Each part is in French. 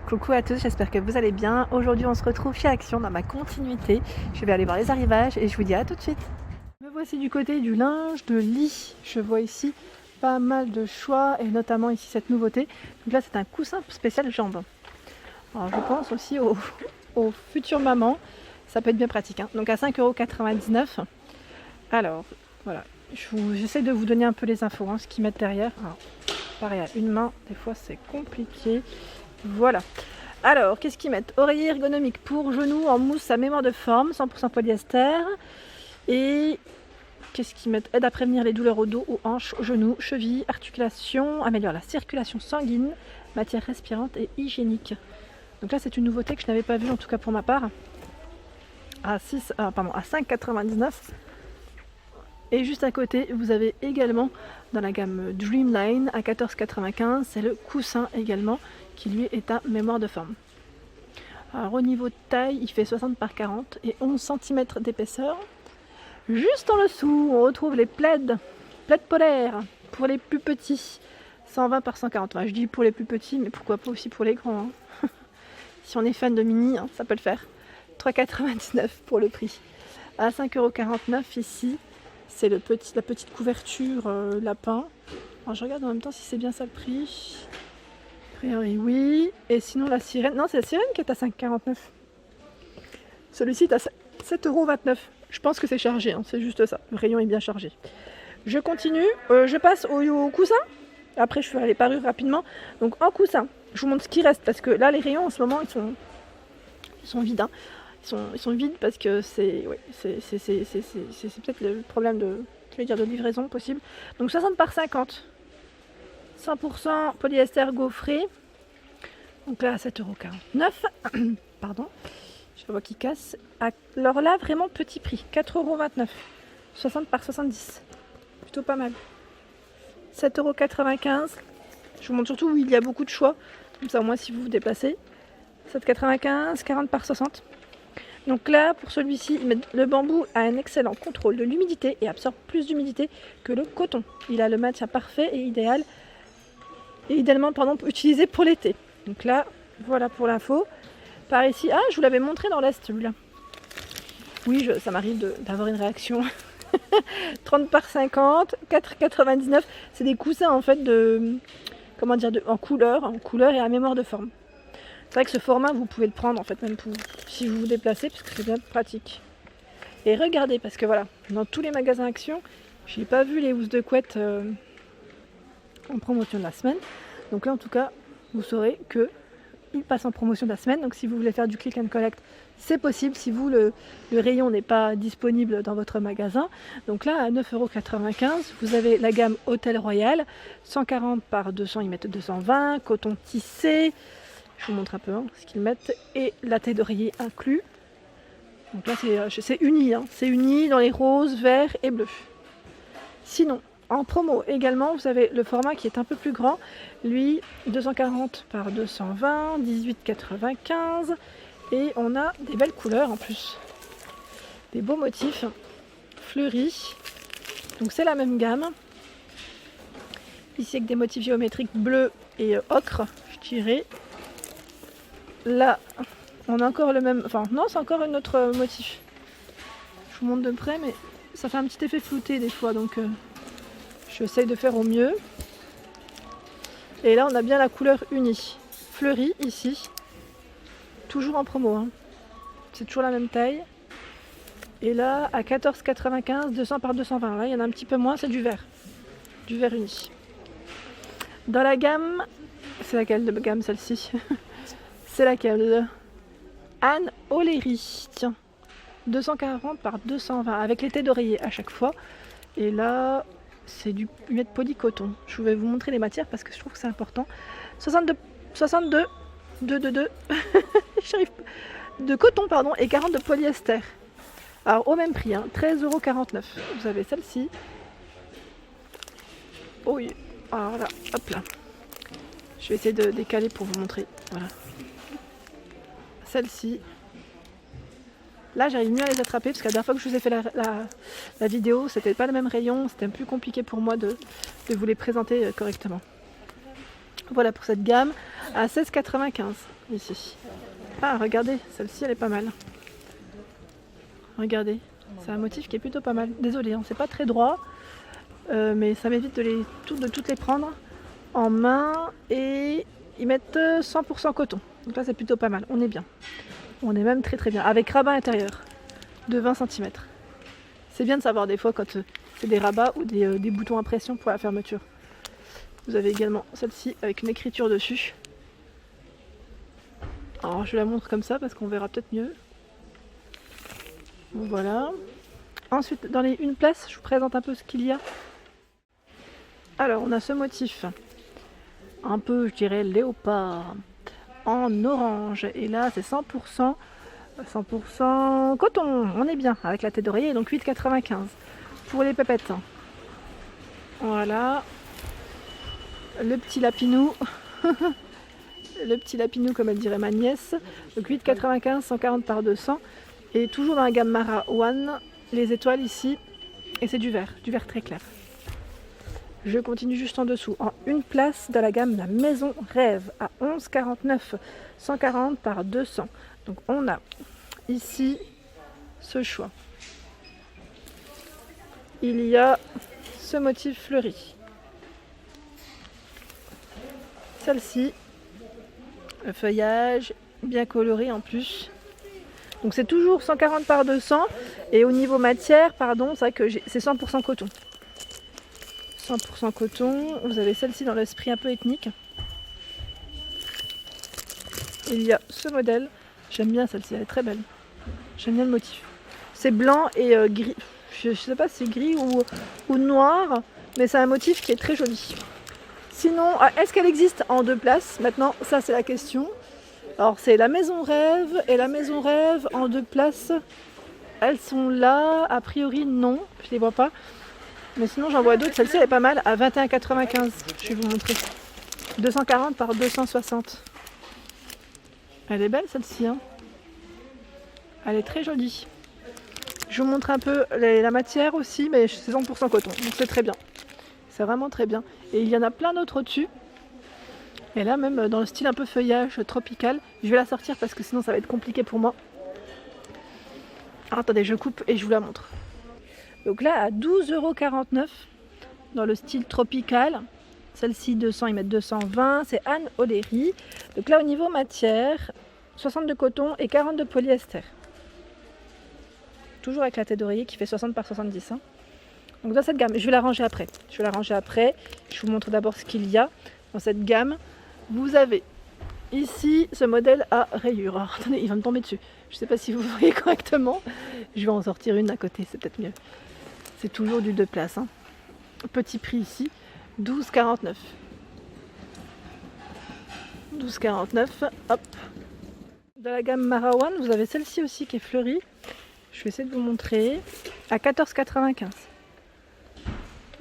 Coucou à tous, j'espère que vous allez bien. Aujourd'hui on se retrouve chez Action dans ma continuité. Je vais aller voir les arrivages et je vous dis à tout de suite. Me voici du côté du linge de lit. Je vois ici pas mal de choix et notamment ici cette nouveauté. Donc là c'est un coussin spécial jambes. Alors je pense aussi aux futures mamans. Ça peut être bien pratique. Hein. Donc à 5,99 €. Alors voilà, j'essaie de vous donner un peu les infos, ce qu'ils mettent derrière. Alors, pareil à une main, des fois c'est compliqué. Voilà. Alors, qu'est-ce qu'ils mettent? Oreiller ergonomique pour genoux en mousse à mémoire de forme, 100% polyester. Et qu'est-ce qu'ils mettent? Aide à prévenir les douleurs au dos, aux hanches, aux genoux, chevilles, articulations, améliore la circulation sanguine, matière respirante et hygiénique. Donc là, c'est une nouveauté que je n'avais pas vue, en tout cas pour ma part. À 5,99 €. Et juste à côté, vous avez également dans la gamme Dreamline à 14,95 €, c'est le coussin également qui lui est à mémoire de forme. Alors au niveau de taille, il fait 60 par 40 et 11 cm d'épaisseur. Juste en dessous, on retrouve les plaids polaires pour les plus petits, 120 par 140. Enfin, je dis pour les plus petits, mais pourquoi pas aussi pour les grands. Si on est fan de mini, ça peut le faire. 3,99 € pour le prix. À 5,49 € ici. C'est la petite couverture lapin. Alors je regarde en même temps si c'est bien ça le prix. A priori oui. Et sinon la sirène. Non, c'est la sirène qui est à 5,49 €. Celui-ci est à 7,29 €. Je pense que c'est chargé, c'est juste ça. Le rayon est bien chargé. Je continue. Je passe au coussin. Après je ferai les parures rapidement. Donc en coussin, je vous montre ce qui reste. Parce que là les rayons en ce moment ils sont vides. Ils sont vides parce que c'est peut-être le problème de livraison possible. Donc 60 par 50, 100% polyester gaufré. Donc là à 7,49 €. Pardon, je vois qu'il casse. Alors là vraiment petit prix, 4,29 €, 60 par 70, plutôt pas mal. 7,95 €. Je vous montre surtout où il y a beaucoup de choix, comme ça au moins si vous vous déplacez. 7,95 €, 40 par 60. Donc là, pour celui-ci, le bambou a un excellent contrôle de l'humidité et absorbe plus d'humidité que le coton. Il a le maintien parfait et idéalement utilisé pour l'été. Donc là, voilà pour l'info. Par ici, je vous l'avais montré dans l'Est celui-là. Oui, ça m'arrive d'avoir une réaction. 30 par 50, 4,99 €. C'est des coussins en fait en couleur et à mémoire de forme. C'est vrai que ce format, vous pouvez le prendre en fait même si vous vous déplacez, parce que c'est bien pratique. Et regardez, parce que voilà, dans tous les magasins Action, je n'ai pas vu les housses de couette en promotion de la semaine. Donc là, en tout cas, vous saurez qu'ils passent en promotion de la semaine. Donc si vous voulez faire du click and collect, c'est possible si le rayon n'est pas disponible dans votre magasin. Donc là, à 9,95 €, vous avez la gamme Hôtel Royal, 140 par 200, ils mettent 220, coton tissé. Je vous montre un peu ce qu'ils mettent. Et la tête d'oreiller inclus. Donc là c'est uni. C'est uni dans les roses, verts et bleus. Sinon, en promo également, vous avez le format qui est un peu plus grand. Lui, 240 par 220, 18,95 €. Et on a des belles couleurs en plus. Des beaux motifs fleuris. Donc c'est la même gamme. Ici avec des motifs géométriques bleus et ocre, je dirais. Là, on a encore le même... Enfin, non, c'est encore un autre motif. Je vous montre de près, mais ça fait un petit effet flouté des fois, donc j'essaye de faire au mieux. Et là, on a bien la couleur unie. Fleurie, ici. Toujours en promo. C'est toujours la même taille. Et là, à 14,95 €, 200 par 220. Là, il y en a un petit peu moins, c'est du vert. Du vert uni. Dans la gamme... C'est laquelle de gamme, celle-ci? C'est laquelle? Anne O'Leary, tiens, 240 par 220 avec les têtes d'oreiller à chaque fois. Et là, c'est du polycoton. Je vais vous montrer les matières parce que je trouve que c'est important. 62, j'arrive pas. De coton pardon et 40 de polyester. Alors au même prix, 13,49 €. Vous avez celle-ci. Oh oui, alors là, hop là. Je vais essayer de décaler pour vous montrer. Voilà. Celle-ci. Là, j'arrive mieux à les attraper parce que la dernière fois que je vous ai fait la vidéo, c'était pas le même rayon, c'était un peu plus compliqué pour moi de vous les présenter correctement. Voilà pour cette gamme. à 16,95 ici. Ah, regardez, celle-ci elle est pas mal. Regardez, c'est un motif qui est plutôt pas mal. Désolée, c'est pas très droit, mais ça m'évite de toutes les prendre en main. Et ils mettent 100% coton. Donc là c'est plutôt pas mal, on est bien. On est même très très bien. Avec rabat intérieur de 20 cm. C'est bien de savoir des fois quand c'est des rabats ou des boutons à pression pour la fermeture. Vous avez également celle-ci avec une écriture dessus. Alors je la montre comme ça parce qu'on verra peut-être mieux. Donc voilà. Ensuite dans les une place, je vous présente un peu ce qu'il y a. Alors on a ce motif. Un peu je dirais léopard. En orange. Et là c'est 100% coton. On est bien avec la tête d'oreiller. Donc 8,95 pour les pépettes. Voilà. Le petit lapinou. Le petit lapinou comme elle dirait ma nièce. Donc 8,95, 140 par 200. Et toujours dans la gamme Mara One. Les étoiles ici. Et c'est du vert très clair. Je continue juste en dessous. En une place dans la gamme La Maison Rêve à 11,49, 140 par 200. Donc on a ici ce choix. Il y a ce motif fleuri. Celle-ci, le feuillage bien coloré en plus. Donc c'est toujours 140 par 200 et au niveau matière, pardon, c'est vrai que c'est 100% coton. 100% coton. Vous avez celle-ci dans l'esprit un peu ethnique. Il y a ce modèle. J'aime bien celle-ci, elle est très belle. J'aime bien le motif. C'est blanc et gris. Je ne sais pas si c'est gris ou noir, mais c'est un motif qui est très joli. Sinon, est-ce qu'elle existe en deux places? Maintenant, ça c'est la question. Alors c'est la Maison Rêve et la Maison Rêve en deux places. Elles sont là, a priori non, je les vois pas. Mais sinon j'en vois d'autres, celle-ci elle est pas mal à 21,95. Je vais vous montrer. 240 par 260. Elle est belle celle-ci, hein. Elle est très jolie. Je vous montre un peu la matière aussi, mais c'est 100% coton, donc c'est très bien. C'est vraiment très bien. Et il y en a plein d'autres au-dessus. Et là même dans le style un peu feuillage tropical. Je vais la sortir parce que sinon ça va être compliqué pour moi. Alors, attendez, je coupe et je vous la montre. Donc là à 12,49 € dans le style tropical. Celle-ci 200, ils mettent 220. C'est Anne O'Leary. Donc là au niveau matière, 60 de coton et 40 de polyester. Toujours avec la tête d'oreiller qui fait 60 par 70. Hein. Donc dans cette gamme, je vais la ranger après. Je vous montre d'abord ce qu'il y a dans cette gamme. Vous avez ici ce modèle à rayures. Alors attendez, il va me tomber dessus. Je ne sais pas si vous voyez correctement. Je vais en sortir une à côté, c'est peut-être mieux. C'est toujours du 2 places. Hein. Petit prix ici, 12,49. 12,49. Hop. Dans la gamme Mara One, vous avez celle-ci aussi qui est fleurie. Je vais essayer de vous montrer. À 14,95.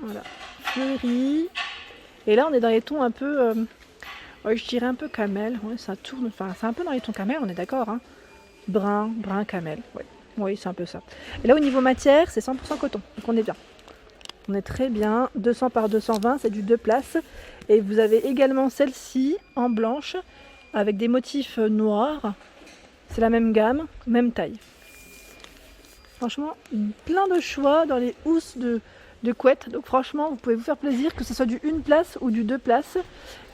Voilà. Fleurie. Et là, on est dans les tons un peu... ouais, je dirais un peu camel. Ouais, ça tourne. Enfin, c'est un peu dans les tons camel, on est d'accord. Hein. Brun camel. Ouais. Oui, c'est un peu ça. Et là, au niveau matière, c'est 100% coton. Donc, on est bien. On est très bien. 200 par 220, c'est du 2 places. Et vous avez également celle-ci en blanche avec des motifs noirs. C'est la même gamme, même taille. Franchement, plein de choix dans les housses de couette. Donc franchement, vous pouvez vous faire plaisir, que ce soit du 1 place ou du 2 places.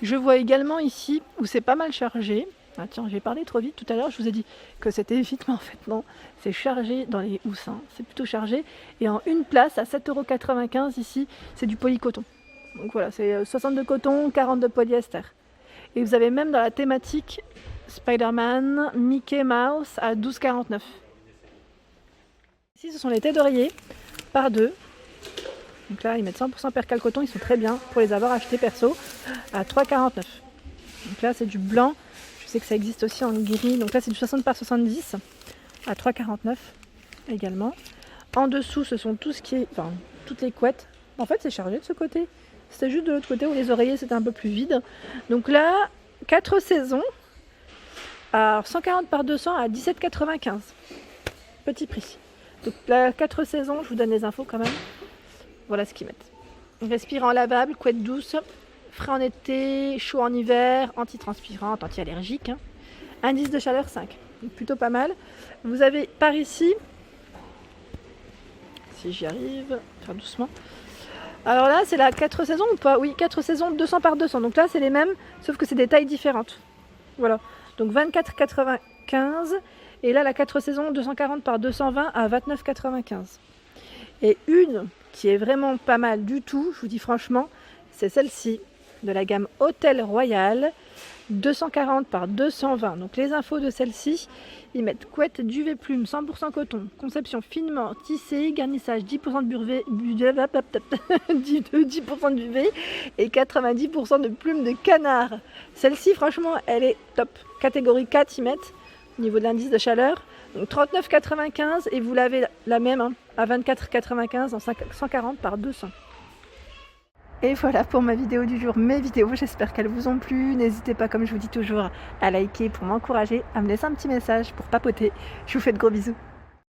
Je vois également ici où c'est pas mal chargé. Ah tiens, j'ai parlé trop vite tout à l'heure, je vous ai dit que c'était vite, mais en fait non. C'est chargé dans les housses, hein. C'est plutôt chargé. Et en 1 place à 7,95 € ici, c'est du polycoton. Donc voilà, c'est 60 de coton, 40 de polyester. Et vous avez même dans la thématique Spider-Man, Mickey Mouse à 12,49 €. Ici, ce sont les têtes d'oreiller par 2. Donc là, ils mettent 100% percale coton, ils sont très bien pour les avoir achetés perso à 3,49 €. Donc là, c'est du blanc. Je sais que ça existe aussi en gris. Donc là, c'est du 60 par 70 à 3,49 € également. En dessous, ce sont tout ce qui est, enfin, toutes les couettes. En fait, c'est chargé de ce côté. C'était juste de l'autre côté où les oreillers, c'était un peu plus vide. Donc là, 4 saisons à 140 par 200 à 17,95 €. Petit prix. Donc là, 4 saisons, je vous donne les infos quand même. Voilà ce qu'ils mettent. Respirant lavable, couette douce, frais en été, chaud en hiver, antitranspirante, anti-allergique. Hein. Indice de chaleur 5, donc plutôt pas mal. Vous avez par ici, si j'y arrive, faire doucement. Alors là, c'est la 4 saisons ou pas? Oui, 4 saisons 200 par 200. Donc là, c'est les mêmes, sauf que c'est des tailles différentes. Voilà. Donc 24,95. Et là, la 4 saisons 240 par 220 à 29,95. Et une qui est vraiment pas mal du tout, je vous dis franchement, c'est celle-ci, de la gamme Hôtel Royal, 240 par 220. Donc les infos de celle-ci, ils mettent couette, duvet plume, 100% coton, conception finement tissée, garnissage 10% de duvet, 10% de duvet et 90% de plumes de canard. Celle-ci, franchement, elle est top. Catégorie 4, ils mettent au niveau de l'indice de chaleur. Donc 39,95 et vous l'avez la même hein, à 24,95 en 140 par 200. Et voilà pour ma vidéo du jour, mes vidéos, j'espère qu'elles vous ont plu. N'hésitez pas, comme je vous dis toujours, à liker pour m'encourager, à me laisser un petit message pour papoter. Je vous fais de gros bisous.